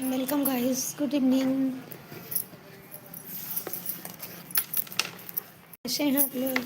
Welcome guys, good evening. कैसे हैं आप लोग?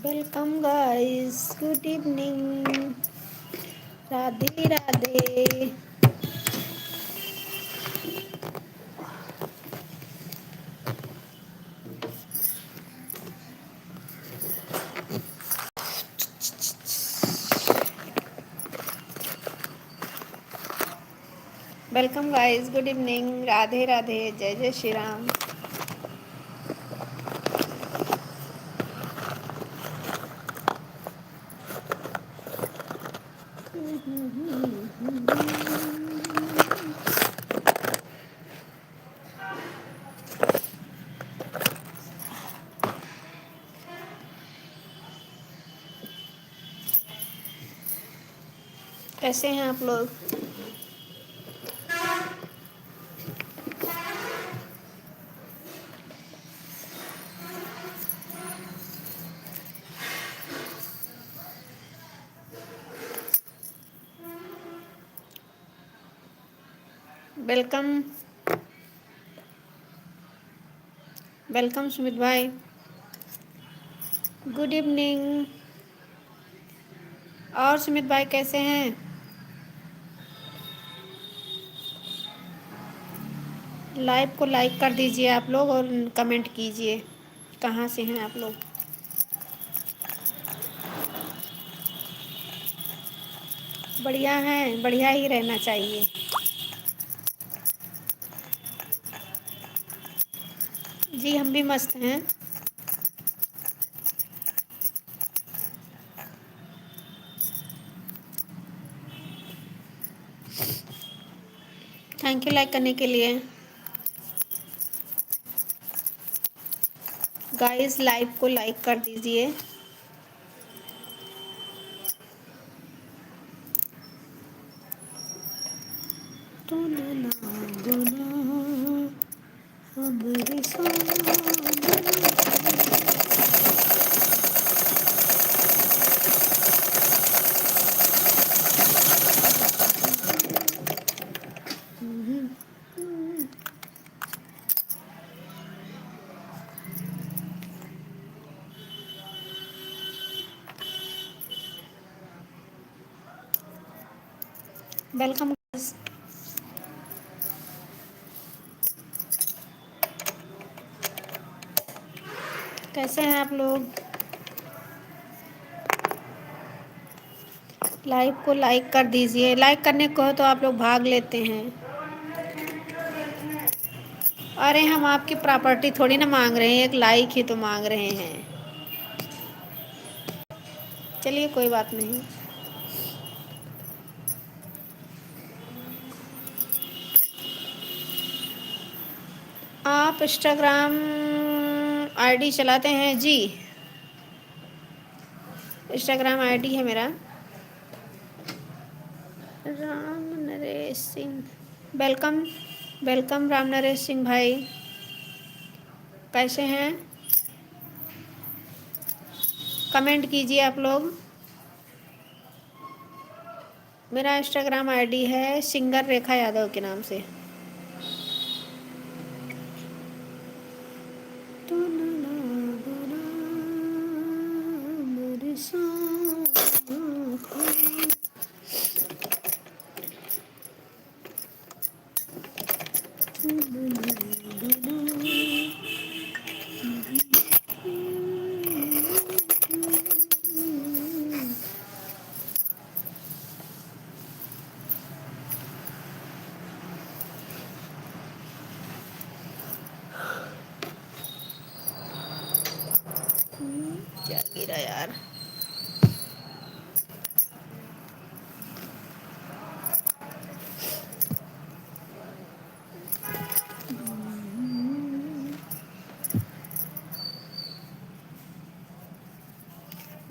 Welcome guys, good evening. Radhe Radhe. Welcome guys, good evening. Radhe Radhe, जय जय श्री राम। कैसे हैं आप लोग? वेलकम वेलकम सुमित भाई, गुड इवनिंग। और सुमित भाई कैसे हैं? लाइव को लाइक कर दीजिए आप लोग और कमेंट कीजिए कहाँ से हैं आप लोग। बढ़िया हैं, बढ़िया ही रहना चाहिए। जी हम भी मस्त हैं। थैंक यू लाइक करने के लिए। गाइस लाइव को लाइक कर दीजिए। Welcome guys. कैसे हैं आप लोग? लाइव को लाइक कर दीजिए। लाइक करने को हो तो आप लोग भाग लेते हैं। अरे हम आपकी प्रॉपर्टी थोड़ी ना मांग रहे हैं, एक लाइक ही तो मांग रहे हैं। चलिए कोई बात नहीं। आप इंस्टाग्राम आईडी चलाते हैं? जी, इंस्टाग्राम आईडी है मेरा। राम नरेश सिंह, वेलकम वेलकम राम नरेश सिंह भाई, कैसे हैं? कमेंट कीजिए आप लोग। मेरा इंस्टाग्राम आईडी है सिंगर रेखा यादव के नाम से। क्या गिरा यार?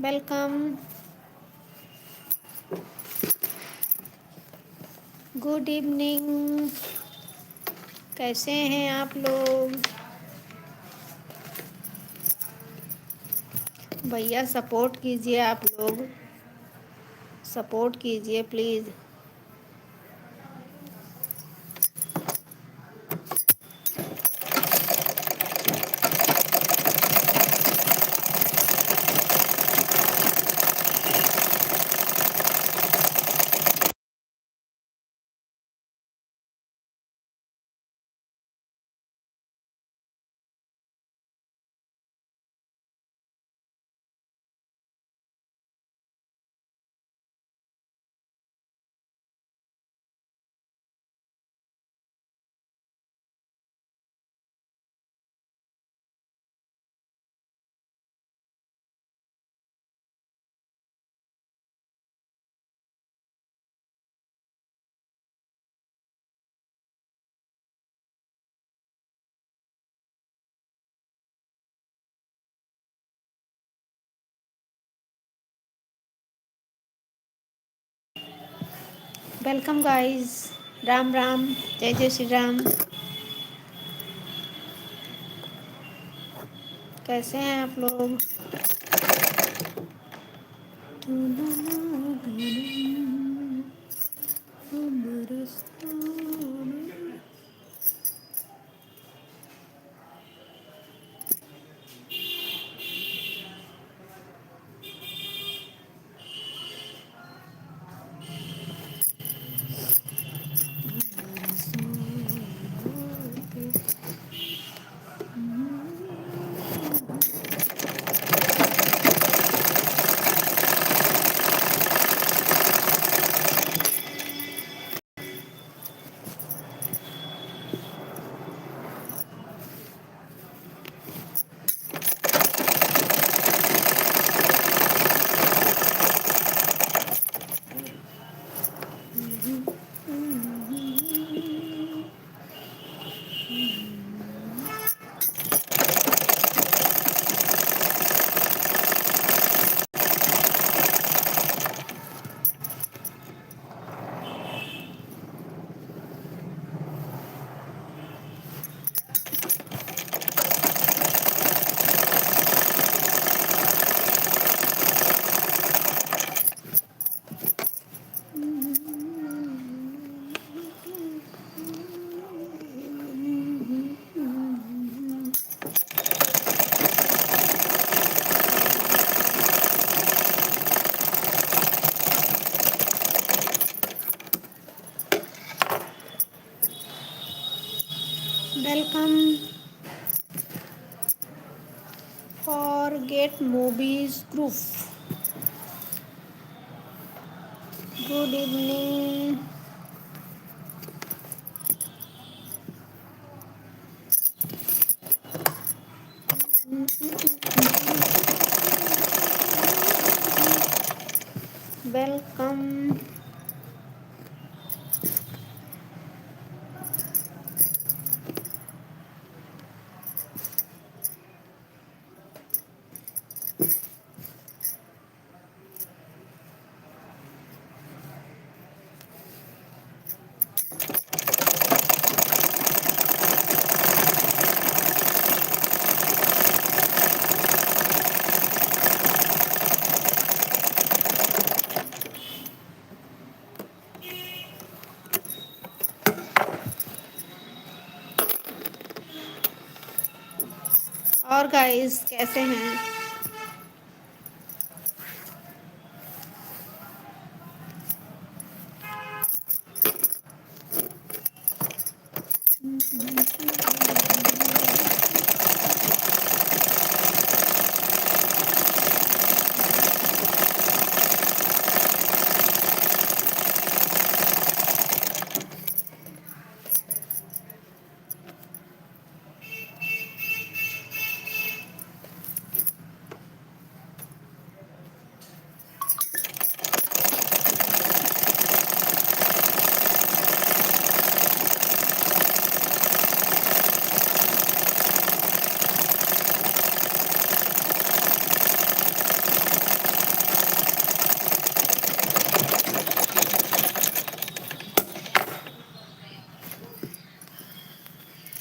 वेलकम, गुड इवनिंग, कैसे हैं आप लोग? भैया सपोर्ट कीजिए, आप लोग सपोर्ट कीजिए please. Welcome guys, Ram Ram, जय जय श्री राम। कैसे हैं आप लोग? Welcome for get movies group. Good evening. Welcome. Guys कैसे हैं?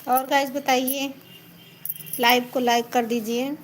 और गाइस बताइए, लाइव को लाइक कर दीजिए।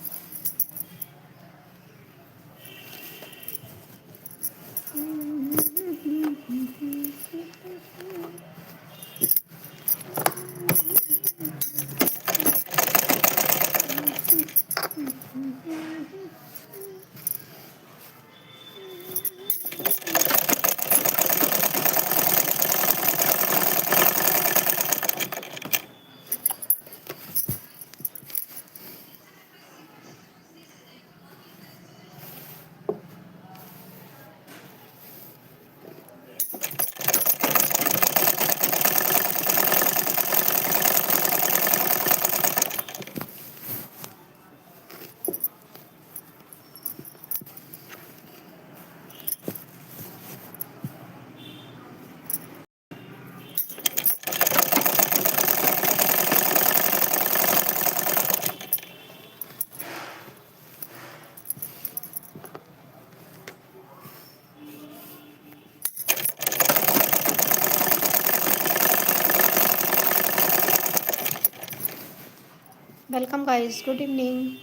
Welcome guys, good evening.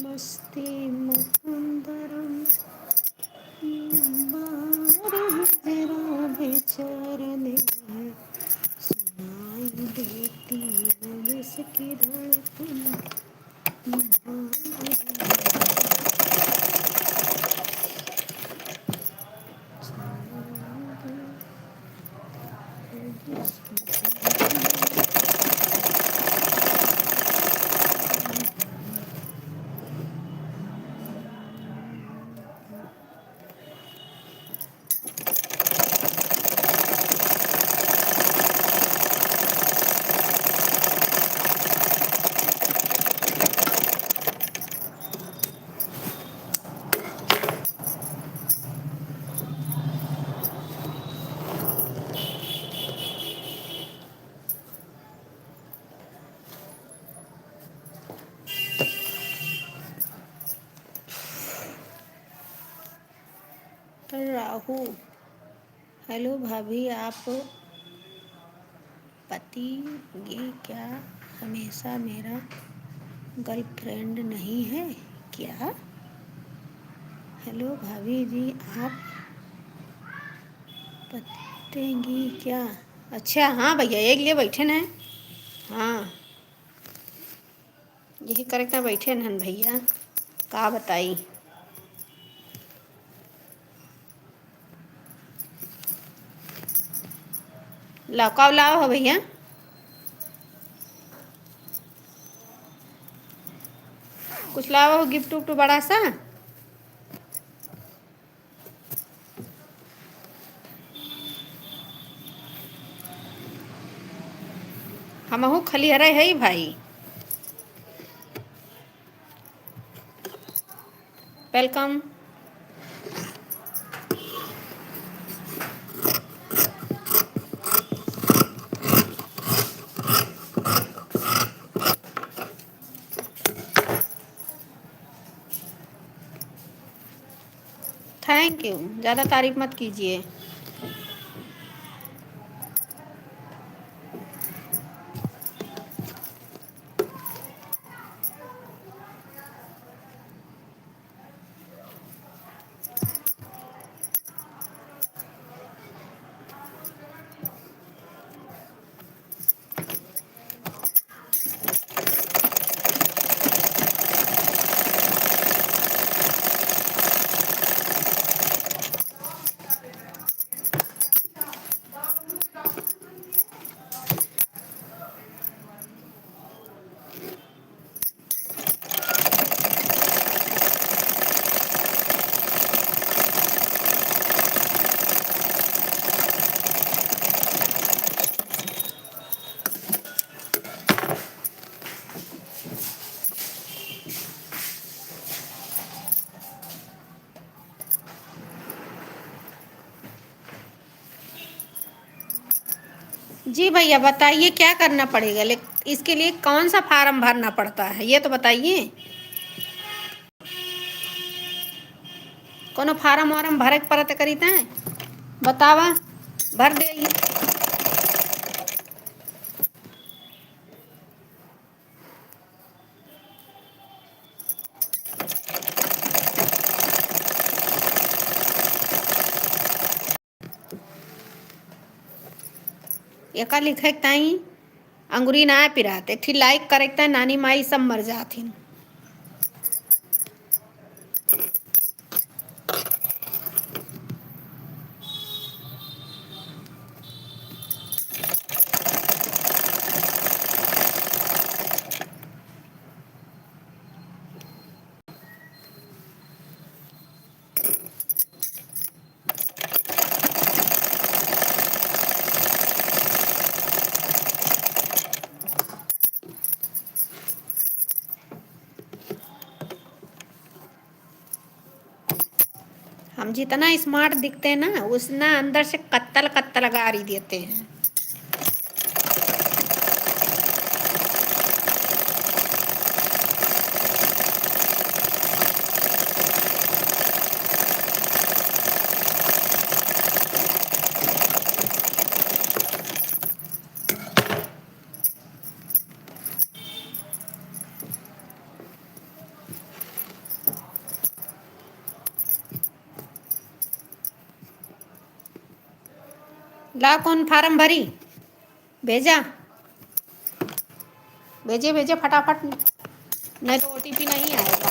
मस्ती मुकंदरम जरा बेचारने सुनाई देती इसकी धड़कन। राहु, हेलो भाभी, आप पति ये क्या हमेशा मेरा गर्लफ्रेंड नहीं है क्या? हेलो भाभी जी, आप पतेंगी क्या? अच्छा हाँ भैया, एक लिए बैठे न। हाँ यही करेक्ट बैठे न भैया, का बताई। लाओ कब लाओ हो भैया? कुछ लाओ हो गिफ्ट उफ्ट बड़ा सा। हमहू खलिहरे है भाई। वेलकम। थैंक यू, ज़्यादा तारीफ मत कीजिए। जी भैया बताइए क्या करना पड़ेगा, लेकिन इसके लिए कौन सा फार्म भरना पड़ता है ये तो बताइए। कोनो फार्म वारम भरे के पड़त करीता है, बतावा, भर दे। एका लिखे ताई अंगुरी ना पिरात, एक लाइक करे नानी माई सब मर जाथिन। हम जितना स्मार्ट दिखते हैं ना, उतना अंदर से कत्तल कत्तल गारी देते हैं। ला कौन फार्म भरी, भेजा, भेजे भेजे फटाफट, नहीं तो ओटीपी नहीं आएगा।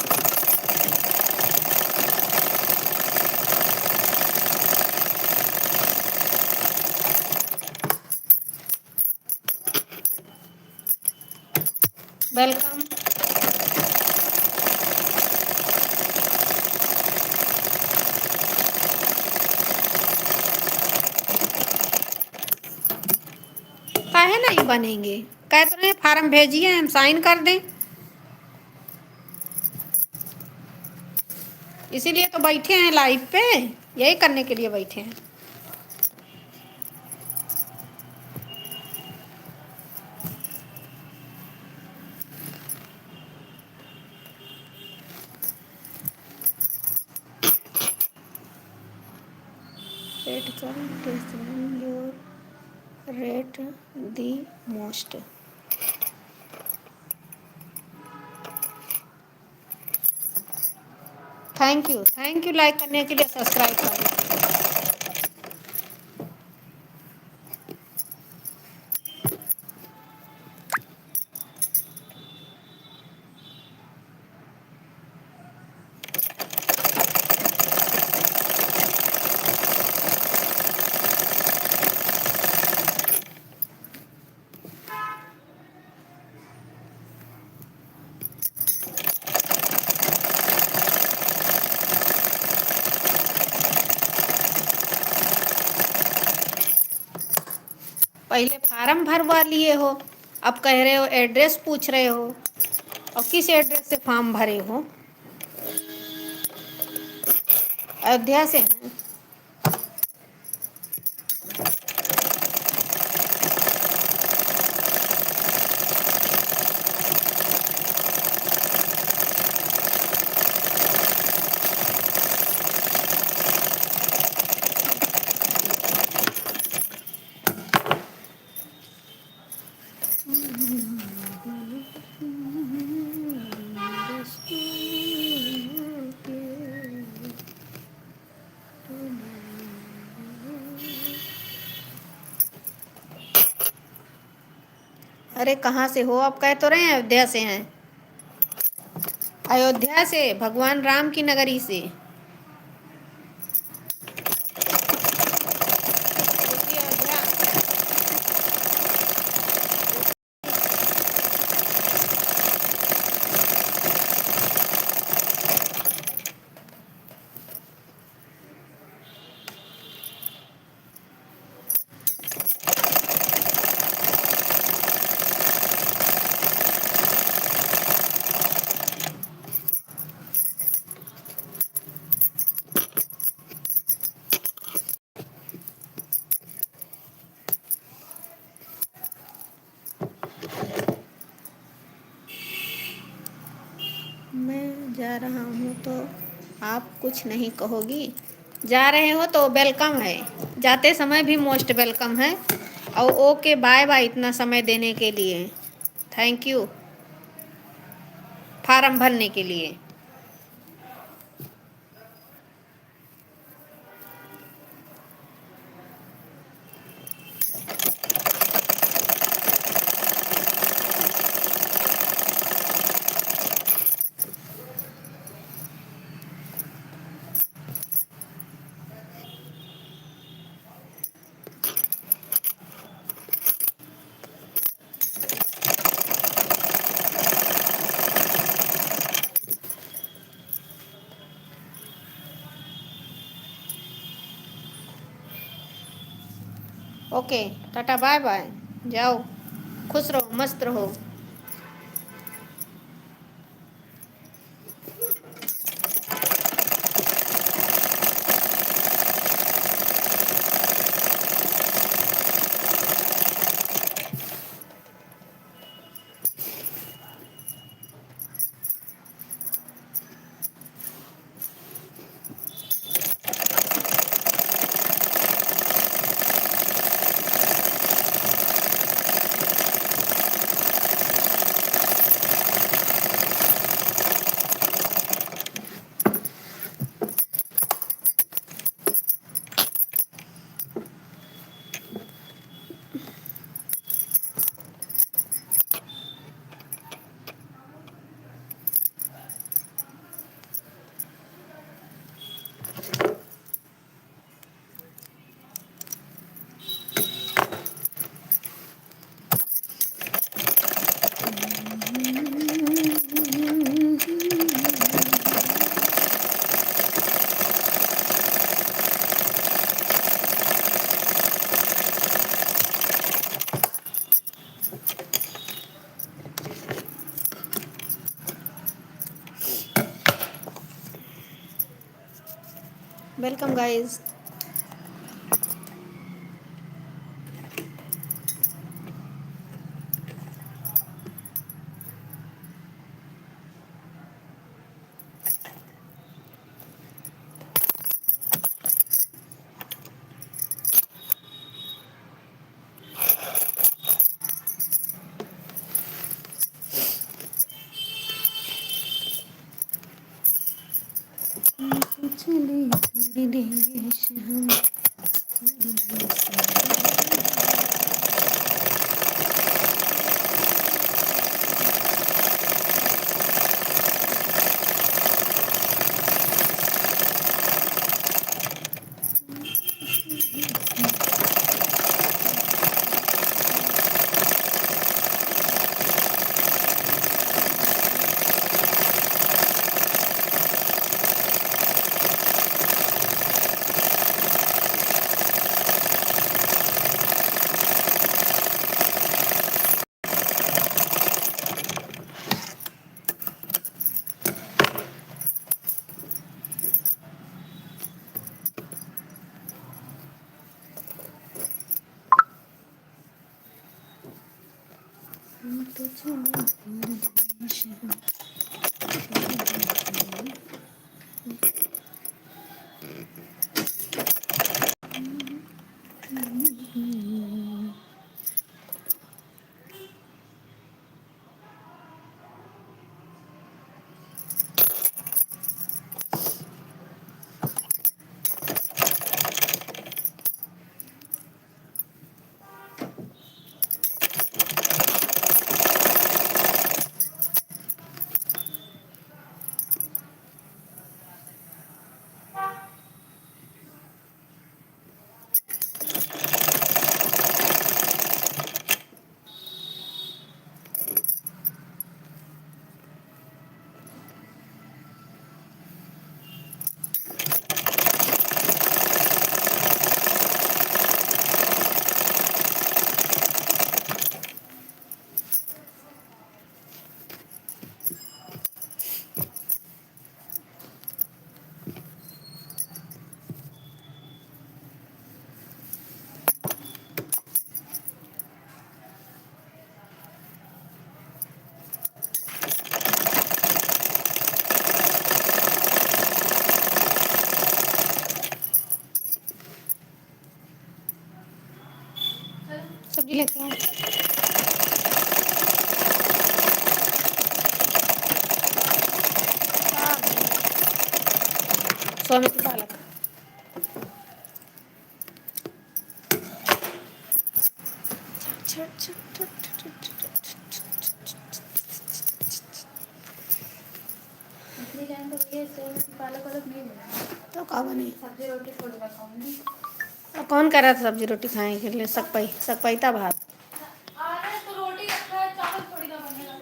वेलकम। काहे नहीं बनेंगे, कह तो रहे फार्म भेजिए हम साइन कर दें, इसीलिए तो बैठे हैं लाइव पे, यही करने के लिए बैठे हैं। Rate the most. Thank you like करने के लिए, सब्सक्राइब करने। पहले फार्म भरवा लिए हो, अब कह रहे हो एड्रेस पूछ रहे हो, और किस एड्रेस से फॉर्म भरे हो? अयोध्या से हैं? अरे कहाँ से हो? आप कह तो रहे हैं अयोध्या से हैं। अयोध्या से, भगवान राम की नगरी से। यूपी अयोध्या। मैं जा रहा हूँ तो आप कुछ नहीं कहोगी? जा रहे हो तो वेलकम है, जाते समय भी मोस्ट वेलकम है। और ओके बाय बाय, इतना समय देने के लिए थैंक यू, फार्म भरने के लिए। ओके, टाटा बाय बाय, जाओ, खुश रहो, मस्त रहो। Welcome guys. चले देश हम। तो का बनी सब्जी रोटी थोड़ी खाऊंगी। तो कौन कह रहा था सब्जी रोटी खाने के लिए? सकपैता भात। अरे तो रोटी रखा है, चावल थोड़ी ना बनेगा।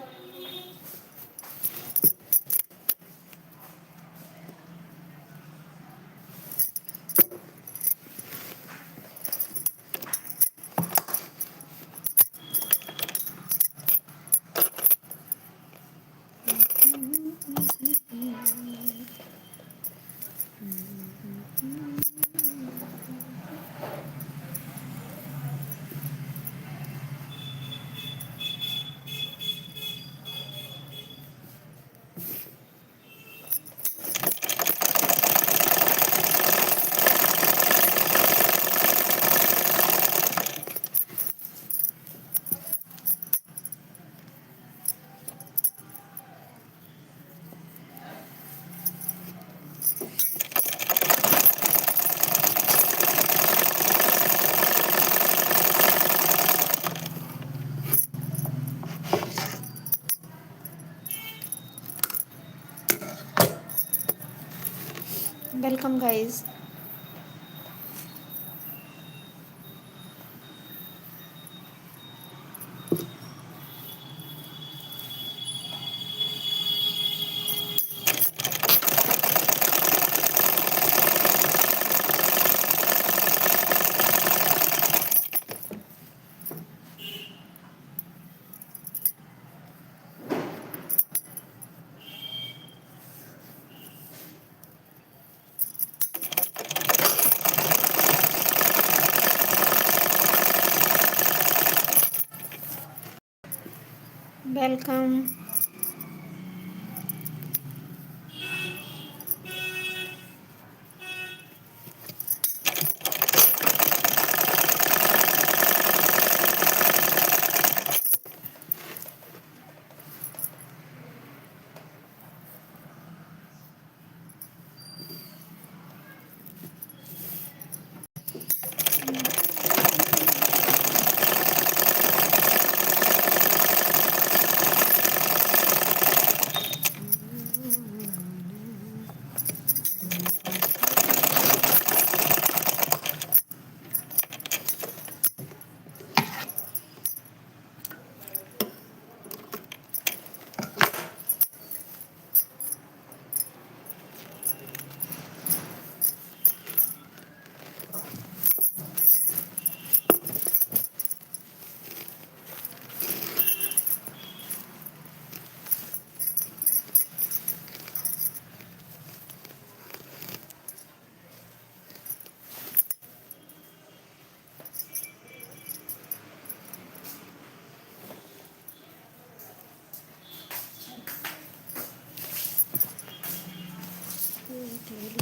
Welcome guys. वेलकम।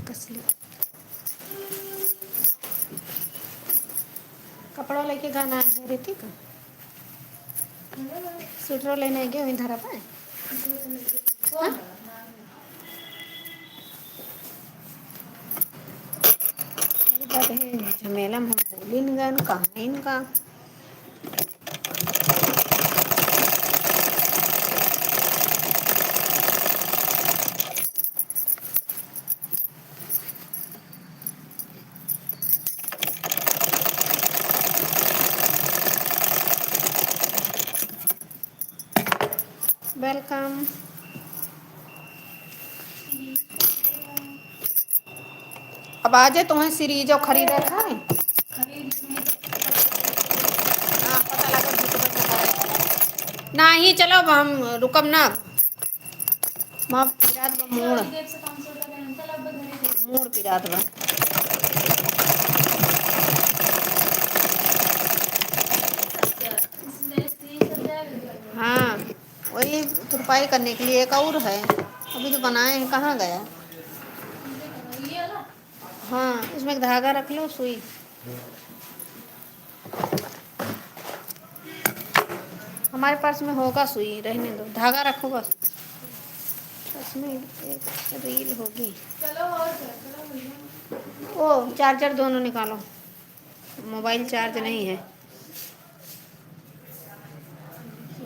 कसली कपड़ा लेके गाना है रीति का स्वेटर लेने गए वहीं धरा पाए। बात है झमेला में हम भूल गन कहाँ इनका। वेलकम। अब आ जाए तुम्हें सीरीज और खरीद रखा है। हाँ पता लगा ना ही चलो हम रुकम ना माँ पिरात मोड़ मोड़ पिरात बा। हाँ वही तुरपाई करने के लिए एक और है अभी जो बनाए हैं कहाँ गया। हाँ इसमें धागा रख लो सुई। हमारे पास में होगा सुई रहने दो धागा रखो बस। इसमें एक रील होगी। ओ चार्जर दोनों निकालो मोबाइल चार्ज नहीं है।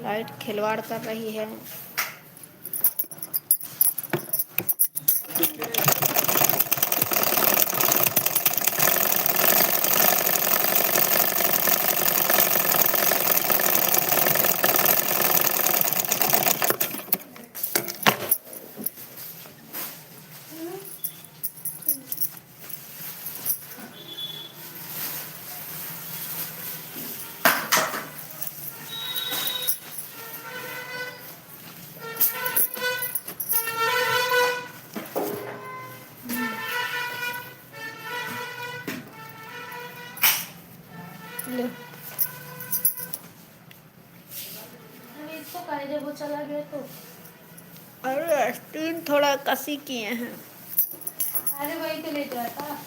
लाइट खिलवाड़ कर रही है। तीन थोड़ा कसी किए हैं। अरे वही तो ले जाता।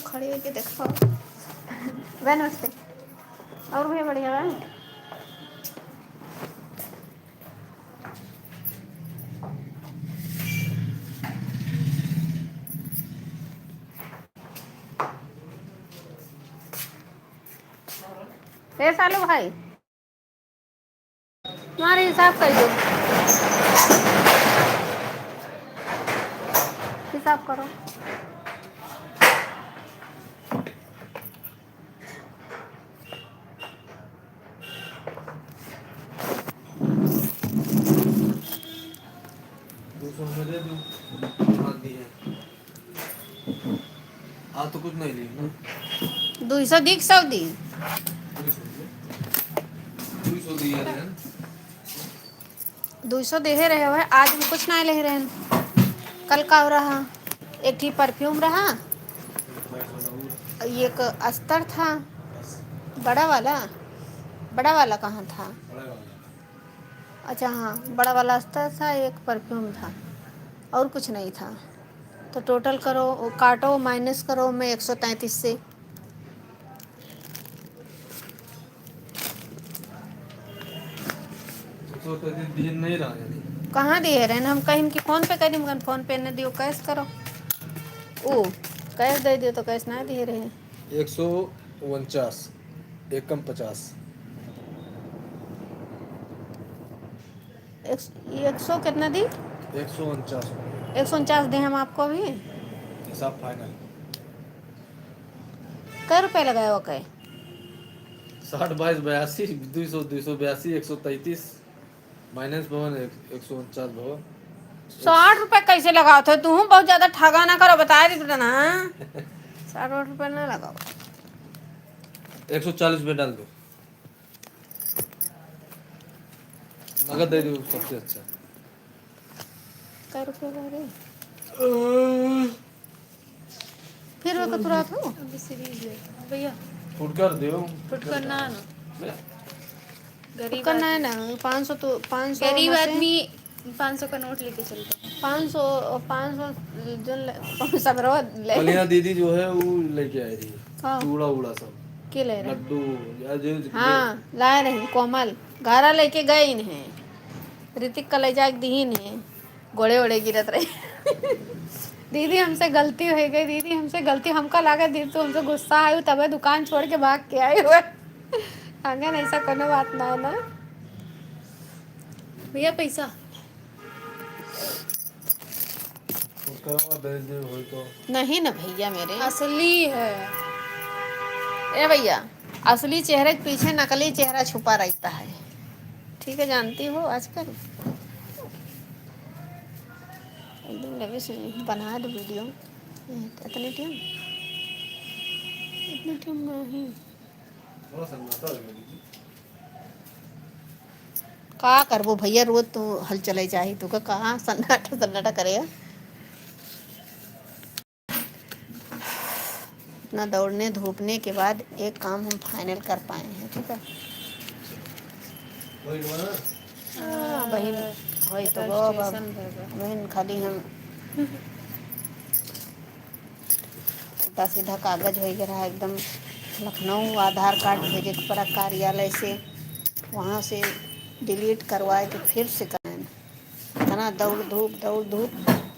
खड़ी होके देखो। वह नमस्ते। और भी बढ़िया है। सालू भाई तुम्हारे हिसाब कर दो। हिसाब करो। हाँ तो कुछ नहीं ली ना। 200 दी 100 दी। 200 दिया है। 200 दे रहे हो है। आज हम कुछ नहीं ले रहे हैं। कल का हो रहा एक ही परफ्यूम रहा। एक अस्तर था बड़ा वाला। बड़ा वाला कहाँ था? अच्छा हाँ बड़ा वाला अस्तर था। एक परफ्यूम था और कुछ नहीं था। तो टोटल करो काटो माइनस करो मैं 133 से। तो दिन नहीं रहा यानी। कहाँ दिए रहे हम कहीं कि फ़ोन पे करी मगर फ़ोन पे न दियो कैश करो। ओ कैश दे दियो तो कैश ना दिए रहे। 149 एक कम 50। 100 कितना दी? 149 149 दें हम आपको भी। हिसाब फाइनल। कै रुपये लगाए हो कै? 60 22 82 200 282 133 माइनस भवन 149 भवन। 60 रुपये कैसे लगाओ थे तू? बहुत ज्यादा ठगा ना करो बता रही ना। 60 रुपये ना लगाओ। 140 में डाल दो। नगद दे दो सबसे अच्छा। कै रुपये लग रहे फिर वो कतुरा था अभी सीरीज है भैया। फुटकर दो। फुटकर ना गरीब करना है आदमी ना 500 तो 500 गरीब में से आदमी 500 का नोट लेके चलते हैं। 500 जो सब ले कलिया दीदी जो है वो लेके आई थी। हाँ चूड़ा उड़ा सब के ले रहे लड्डू या जो हाँ लाए रहे कोमल घारा लेके गए इन्हें। ऋतिक का ले जाके दी इन्हें गोड़े ओड़े गिरत रहे। दीदी हमसे गलती हो गई। दीदी हमसे गलती हमका लगा दीदी तो हमसे गुस्सा आयु तबे दुकान छोड़ के भाग के आए हुए। आगे ऐसा कोनो बात ना है ना भैया पैसा फुटकर दे दे हो तो नहीं ना भैया मेरे। असली है। ए भैया असली चेहरे के पीछे नकली चेहरा छुपा रहता है। ठीक है जानती हो आजकल एकदम लगे से बना दो वीडियो। इतनी टीम इतनी टीम नहीं थोड़ा सन्नाटा हो गया। का करबो भैया रोज तो हल चले जाही तो कहाँ सन्नाटा सन्नाटा करेगा। इतना दौड़ने धूपने के बाद एक काम हम फाइनल कर पाए हैं। ठीक है बहन वही तो बहन खाली हम उल्टा सीधा कागज वगैरह एकदम लखनऊ आधार कार्ड भेजे के पड़ा कार्यालय से वहाँ से डिलीट करवाए के फिर से कराए। इतना दौड़ धूप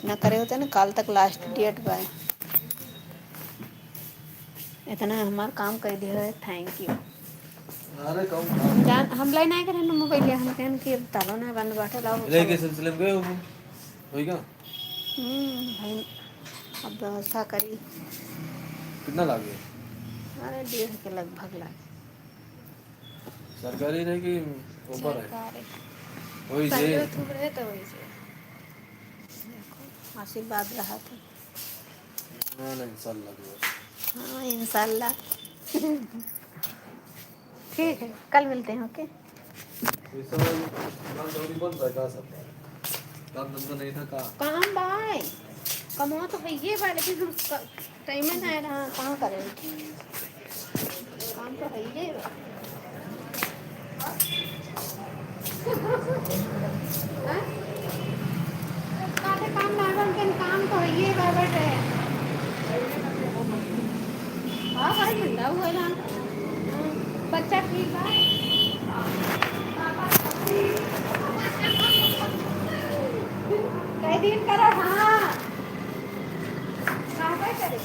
न करे होते ना कल तक लास्ट डेट बा। इतना हमारा काम कर दिया है। Thank you. अरे कौन जान हम लाइन आए करे ना मोबाइल हम कहन कि तालो ना बंद बैठे लाओ ले के सिलसिले में गए हो होएगा। भाई अब व्यवस्था करी। कितना लागे? अरे 1.5 के लगभग लगे। सरकारी रहे कि ऊपर है सरकारी वही से संजो थूक रहे तो वही से देखो आशीर्वाद रहा था। ना ना इंशाल्लाह दुआ हाँ इंशाल्लाह। ठीक है कल मिलते हैं ओके। इस समय दुकान दौड़ी बंद था कहाँ सब काम धंधा नहीं था कहाँ काम भाई कमाओ तो भैया भाई लेकिन हम टाइम में ना रहा कहाँ करें काम तो है ही है। हाँ? काटे काम ना बन के काम तो है ही है बट हाँ भाई ठंडा हुआ ना। बच्चा ठीक है कई दिन करा हाँ कहाँ पे करे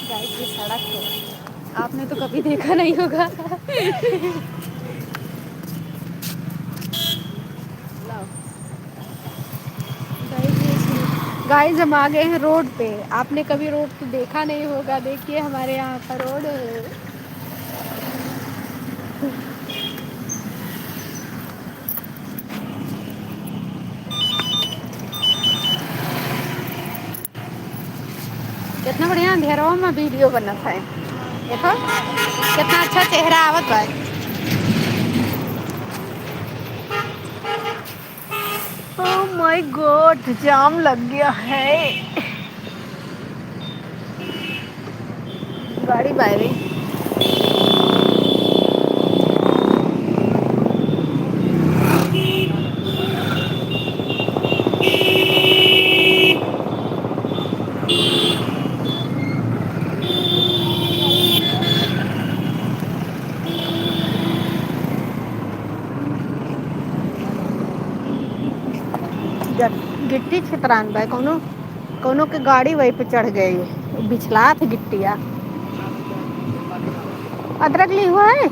गाइस ये सड़क है आपने तो कभी देखा नहीं होगा। गाइस हम आ गए हैं रोड पे। आपने कभी रोड तो देखा नहीं होगा। देखिए हमारे यहाँ का रोड है। कितना बढ़िया अंधेरों में वीडियो बना था देखो कितना अच्छा चेहरा आवत भाई। ओह माय गॉड जाम लग गया है गाड़ी बाहर गिट्टी छितरान भाई कोनो कोनो के गाड़ी वहीं पे चढ़ गई बिछला थे गिट्टिया। अदरक ली हुआ है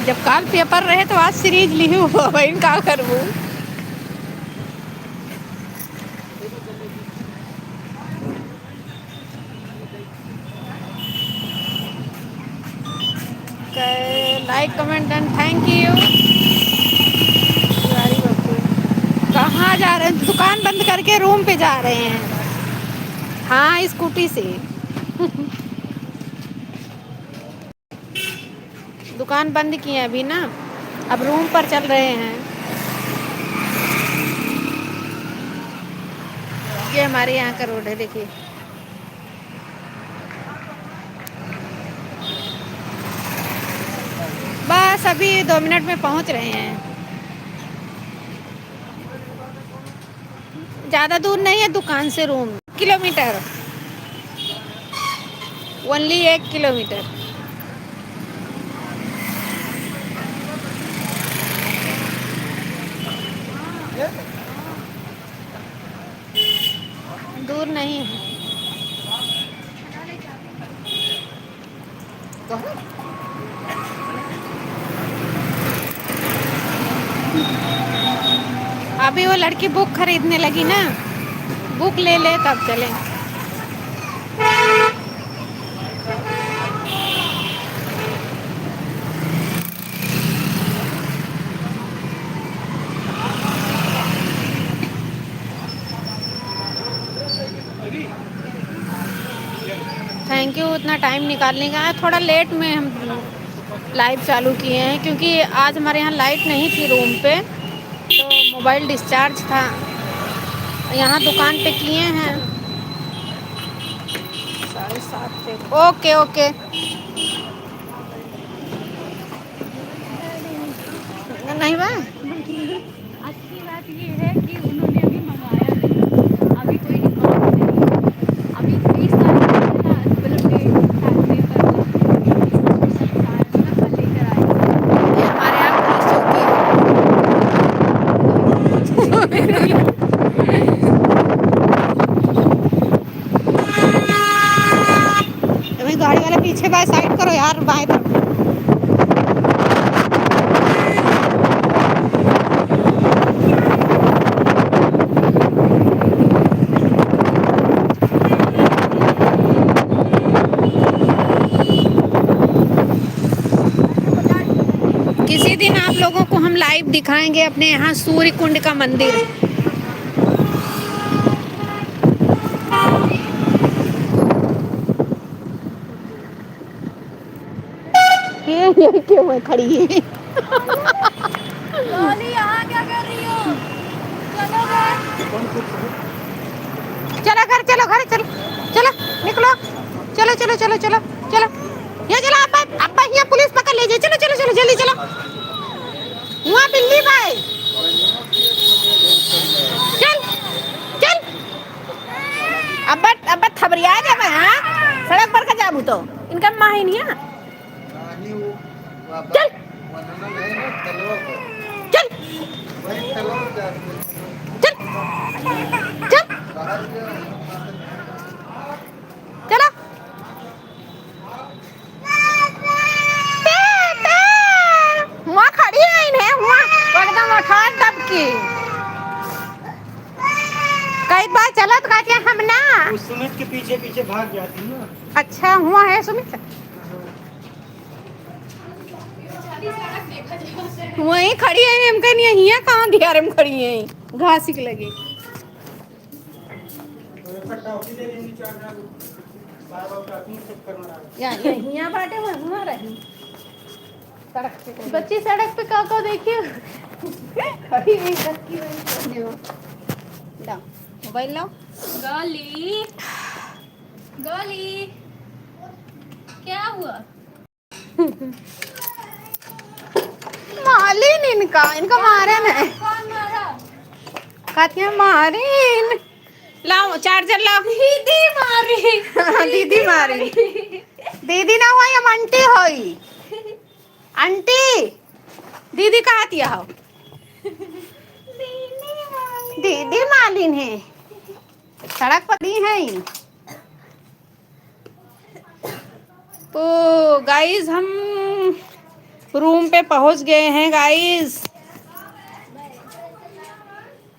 जब काल पेपर रहे तो आज सीरीज ली हुआ भाई का करबू। Like comment and thank you. कहाँ जा रहे हैं दुकान बंद करके रूम पे जा रहे हैं हाँ स्कूटी से। दुकान बंद किए अभी ना अब रूम पर चल रहे हैं। ये हमारे यहाँ का रोड है देखिए। बस अभी 2 मिनट में पहुँच रहे हैं। ज़्यादा दूर नहीं है दुकान से रूम किलोमीटर ओनली 1 किलोमीटर। दूर नहीं है अभी वो लड़की बुक खरीदने लगी ना बुक ले ले तब चले। थैंक यू उतना टाइम निकालने का। थोड़ा लेट में हम लाइव चालू किए हैं क्योंकि आज हमारे यहाँ लाइट नहीं थी रूम पे तो मोबाइल डिस्चार्ज था। यहाँ दुकान पे किए हैं 7:30 पे। ओके ओके नहीं बा अच्छी बात ये है कि उन्होंने अभी मंगवाया नहीं। अभी कोई रिकॉर्ड नहीं। अभी 30 तारीख को ना मतलब पेपर हमारे यहाँ पुलिस यार बाएं तरफ। किसी दिन आप लोगों को हम लाइव दिखाएंगे अपने यहाँ सूर्य कुंड का मंदिर। ये क्यों है खड़ी है? लॉली यहाँ क्या कर रही हो? चलो घर। चलो घर, चलो घर, चलो चलो निकलो, चलो चलो चलो चलो चलो, ये चलो अब्बा, अब्बा यहाँ पुलिस पकड़ ले जाए, चलो चलो चलो जल्दी चलो। वहाँ बिल्ली भाई, चल चल, अब्बा अब्बा थबरिया जब हाँ सड़क पर का जाबू तो इनका माँ ही नहीं है। चल चल चल चल चलो। वहाँ खड़ी है इन्हें, वहाँ एकदम उठा तब की कई बार चलत का क्या हम ना उस सुमित के पीछे पीछे भाग जाती ना। अच्छा हुआ है सुमित, वहीं खड़ी है हम कहीं यहाँ कहाँ दियार में खड़ी है घासी के लगे। यहाँ बाटे हुआ रही सड़क पे, बच्ची सड़क पे काका देखिए। खड़ी नहीं सकती वहीं लाओ मोबाइल लाओ। गली गली क्या हुआ? मालिन इनका इनका मारे न कौन मारा? कातिया मारे लाओ चार्जर लाओ। दीदी मारी। दीदी मारी, दीदी ना हुआ ये आंटी होई, आंटी दीदी कहाँ दिया हो? दीदी मालिन है, सड़क पर दी है। तो गाइस हम रूम पे पहुंच गए हैं गाइस।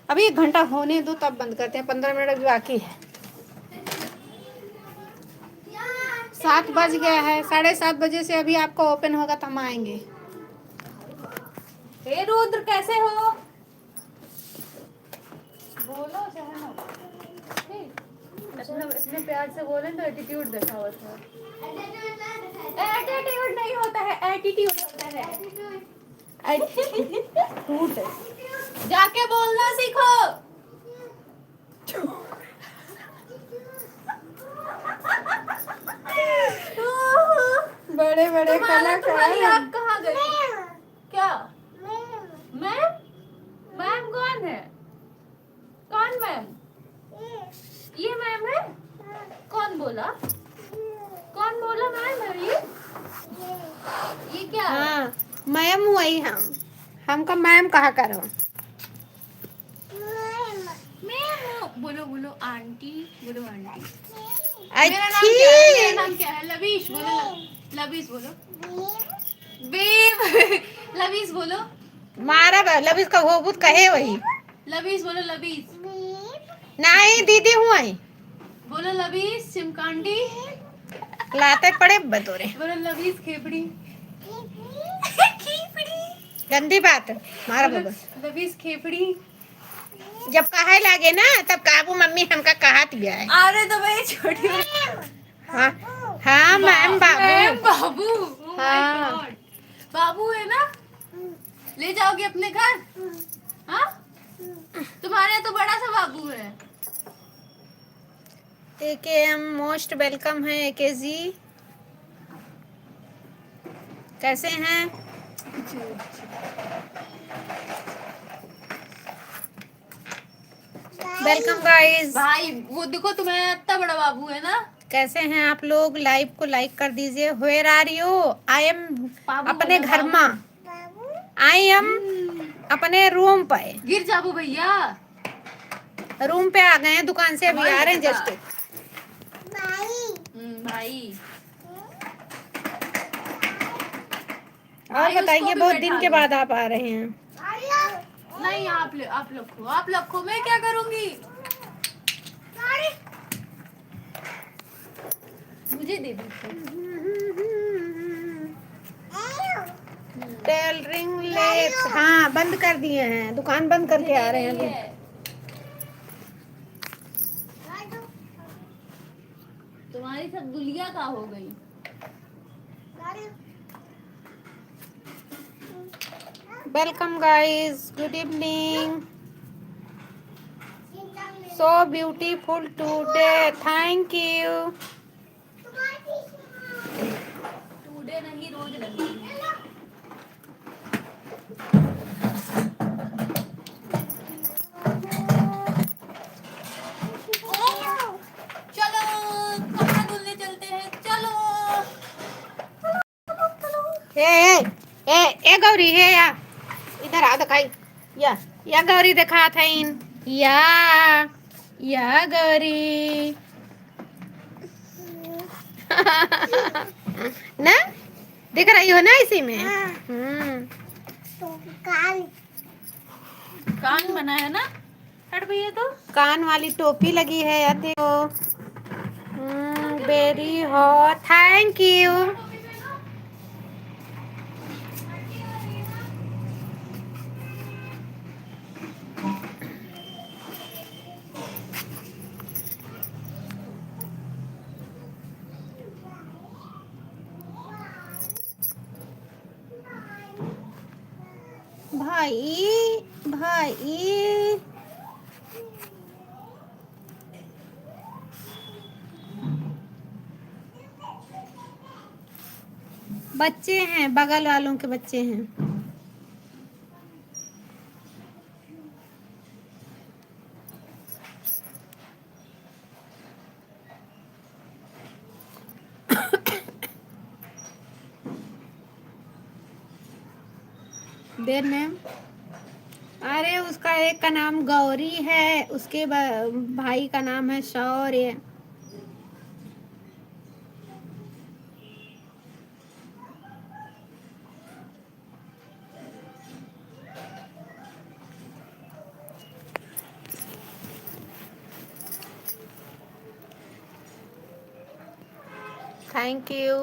अभी 1 घंटा होने दो तब बंद करते हैं, 15 मिनट अभी बाकी है। 7 बज गया है, 7:30 बजे से अभी आपका ओपन होगा तो हम आएंगे। हे रुद्र कैसे हो? बोलो सहना। इतने प्यार से बोले तो एटीट्यूड देखा हुआ था। एटीट्यूड नहीं होता है, एटीट्यूड होता है। एटीट्यूड जाके बोलना सीखो। बड़े बड़े तुम्हारी कलाकार। आँख कहाँ गई? क्या मैम? मैम कौन है? कौन मैम? ये मैम है? कौन बोला? कौन बोला मैम है ये क्या है? हाँ मैम वही हमका मैम कहा करो। मैम बोलो बोलो आंटी, बोलो आंटी। अच्छी मेरा नाम क्या है? लबीश बोलो। लबीश बोलो। बेब लबीश बोलो। मारा लबीस का होबुत कहे वही लबीश बोलो। लबीश नहीं दीदी हुआ ही बोलो। लबीश चिमकांडी लाते पड़े बतोरे। बोलो। लबीश खेपड़ी गंदी बात मारा बोलो। बाबा। लबीश खेपड़ी। जब कहे लागे ना तब काबू मम्मी हमका कहा दिया है। अरे तो भाई छोटी हाँ हाँ ma'am Babu. Ma'am Babu. Oh my हाँ। God. बाबू है ना? ले जाओगे अपने घर? हाँ तुम्हारे तो बड़ा सा बाबू है। एकेएम मोस्ट वेलकम है। एके जी कैसे हैं? Welcome guys. भाई वो देखो तुम्हारा इतना बड़ा बाबू है ना। कैसे हैं आप लोग? लाइव को लाइक कर दीजिए। Where are you? I am बाबू अपने बोला, घर में, आई एम अपने रूम पे। गिर जाबू भैया। रूम पे आ गए हैं, दुकान से अभी आ रहे हैं जस्ट। भाई और भाई, उसको बताइए, भी बहुत बैठा दिन के दो। बाद आप आ रहे हैं। नहीं, आप लोग खो, मैं क्या करूंगी? मुझे दे दीजिए। टेलरिंग लेस, हाँ बंद कर दिए हैं, दुकान बंद करके आ रहे हैं अभी। तुम्हारी सब गुलिया का हो गई। Welcome guys, good evening. So beautiful today, thank you. Today नहीं, रोज लगती है। चलो कपड़ा धुलने चलते हैं, चलो। ए गौरी, हे या इधर आ दिखाई। या गौरी दिखा था इन। या गौरी ना दिख रही हो ना इसी में। कान बना है ना, हट भैया। तो कान वाली टोपी लगी है, या देखो। Very hot, thank you. भाई भाई, बच्चे हैं, बगल वालों के बच्चे हैं। देर मैम, अरे उसका एक का नाम गौरी है, उसके भाई का नाम है Shaurya. Thank you.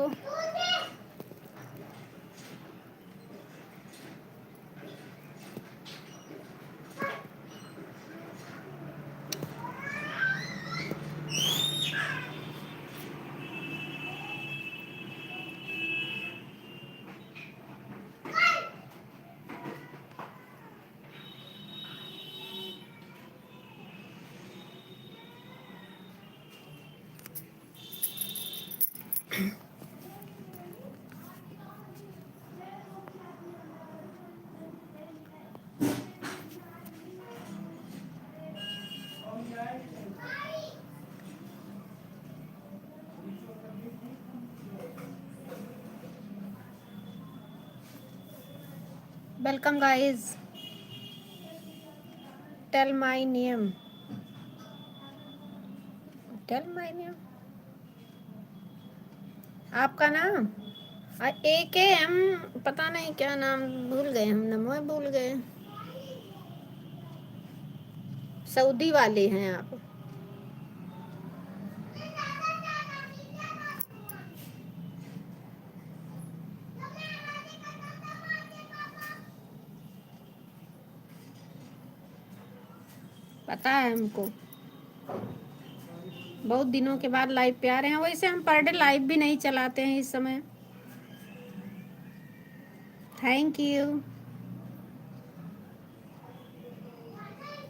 Welcome guys, tell my name, आपका नाम। AKM, पता नहीं क्या नाम, भूल गए हम, नमो भूल गए। सऊदी वाले हैं आप। पता है हमको, बहुत दिनों के बाद लाइव पे आ रहे हैं। वैसे हम पर डे लाइव भी नहीं चलाते हैं इस समय। Thank you.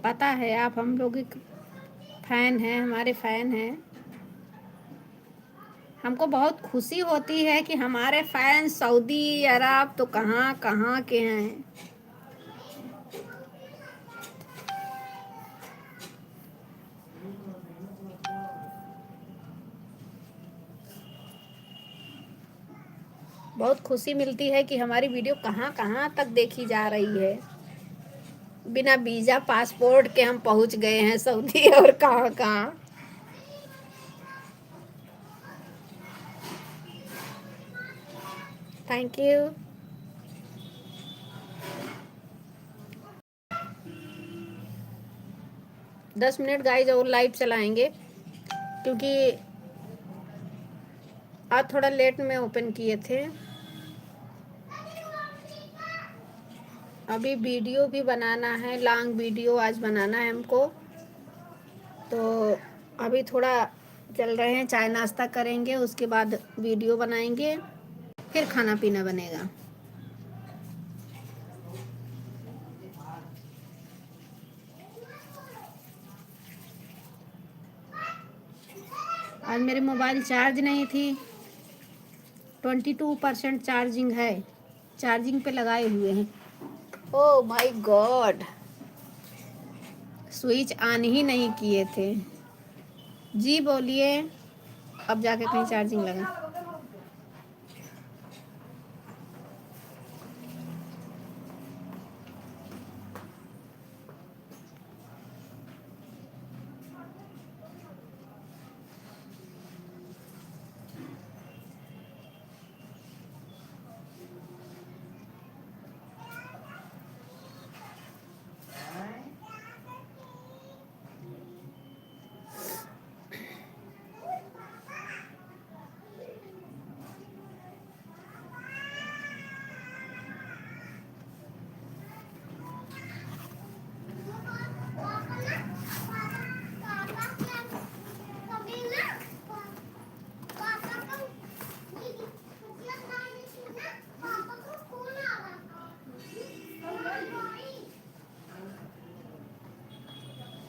पता है आप हम लोग एक फैन हैं, हमारे फैन हैं। हमको बहुत खुशी होती है कि हमारे फैन सऊदी अरब तो कहाँ कहाँ के हैं। बहुत खुशी मिलती है कि हमारी वीडियो कहाँ कहाँ तक देखी जा रही है। बिना वीज़ा पासपोर्ट के हम पहुँच गए हैं सऊदी, और कहाँ कहाँ। Thank you. 10 मिनट गाइज और लाइव चलाएंगे, क्योंकि आज थोड़ा लेट में ओपन किए थे। अभी वीडियो भी बनाना है, लॉन्ग वीडियो आज बनाना है हमको, तो अभी थोड़ा चल रहे हैं, चाय नाश्ता करेंगे, उसके बाद वीडियो बनाएंगे, फिर खाना पीना बनेगा। आज मेरे मोबाइल चार्ज नहीं थी, 22% चार्जिंग है, चार्जिंग पे लगाए हुए हैं। Oh my God, switch on ही नहीं किए थे। जी बोलिए, अब जाके कहीं चार्जिंग लगा।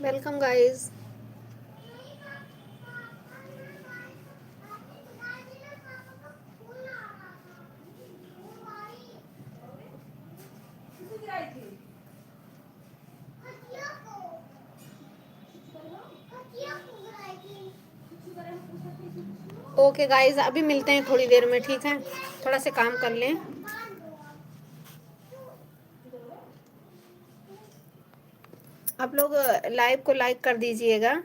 Welcome guys. ओके गाइस, अभी मिलते हैं थोड़ी देर में, ठीक है? थोड़ा से काम कर लें। आप लोग लाइव को लाइक कर दीजिएगा।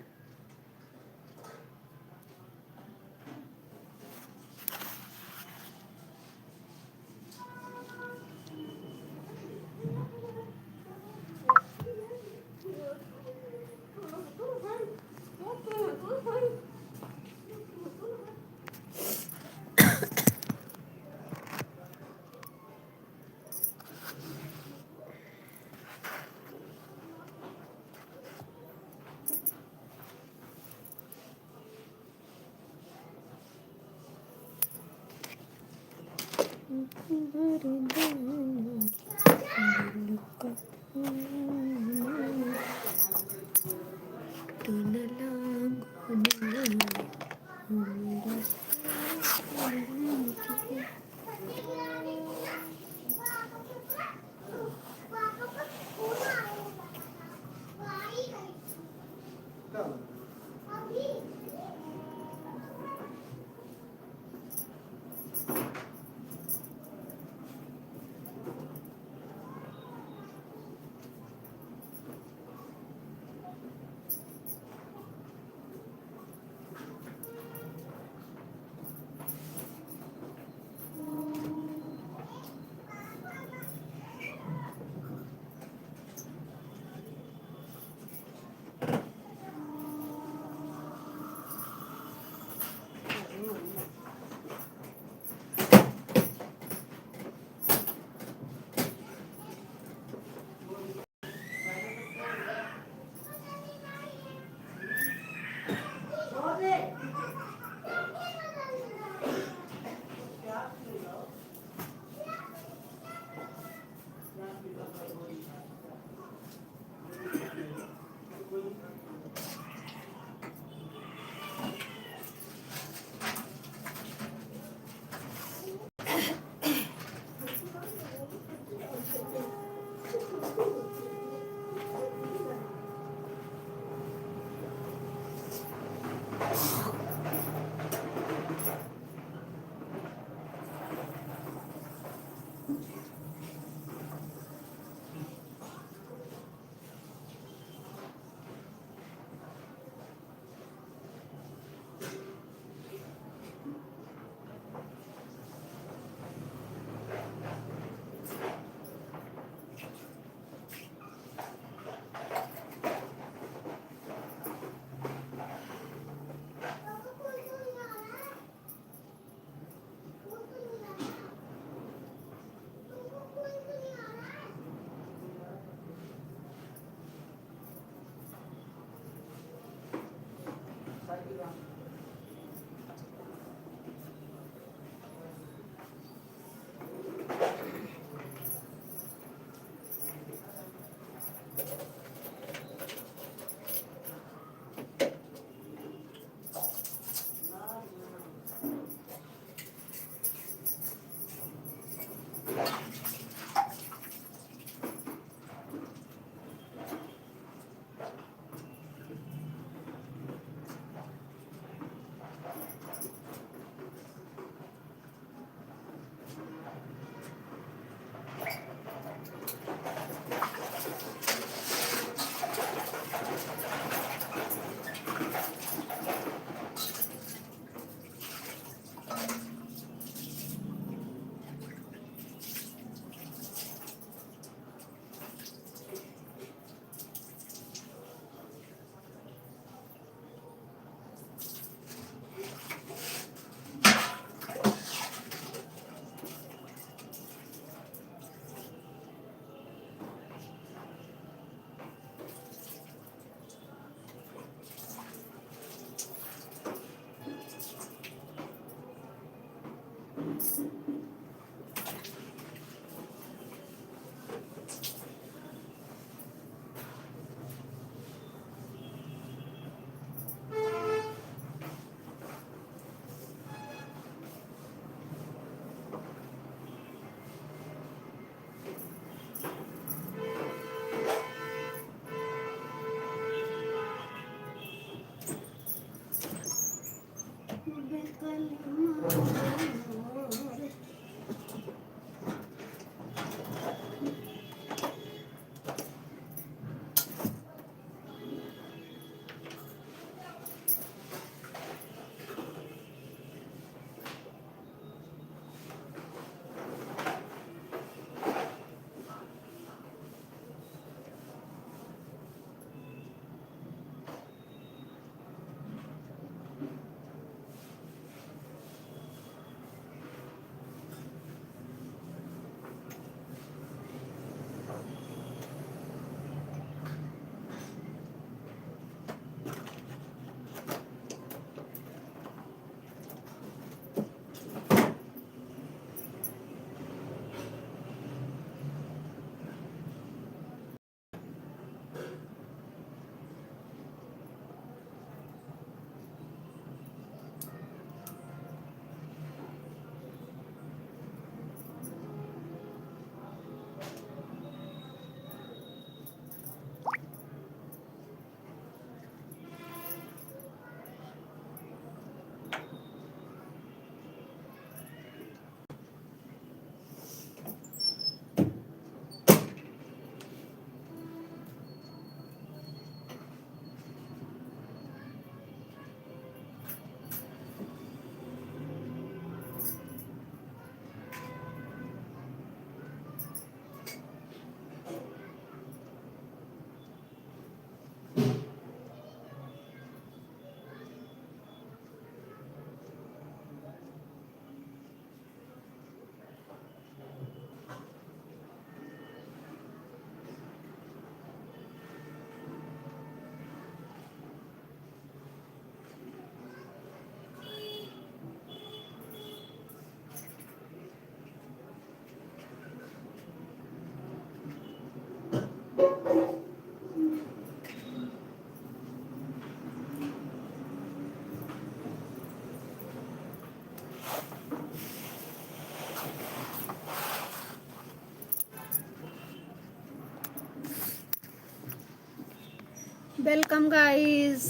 Welcome guys,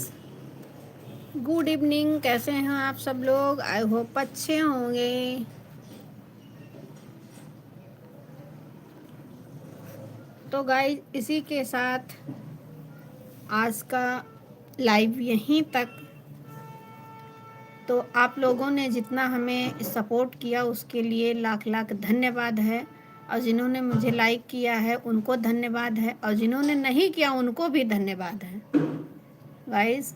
good evening. कैसे हैं आप सब लोग? आई होप अच्छे होंगे। तो गाइस, इसी के साथ आज का लाइव यहीं तक। तो आप लोगों ने जितना हमें सपोर्ट किया उसके लिए लाख लाख धन्यवाद है, और जिन्होंने मुझे लाइक किया है उनको धन्यवाद है, और जिन्होंने नहीं किया उनको भी धन्यवाद है। गाइस,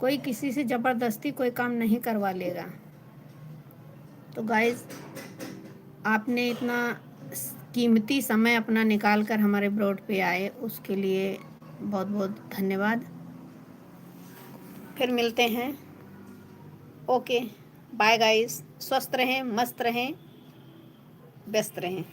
कोई किसी से ज़बरदस्ती कोई काम नहीं करवा लेगा। तो गाइस, आपने इतना कीमती समय अपना निकाल कर हमारे ब्रॉड पे आए, उसके लिए बहुत बहुत धन्यवाद। फिर मिलते हैं। ओके, बाय गाइस, स्वस्थ रहें, मस्त रहें, व्यस्त रहें।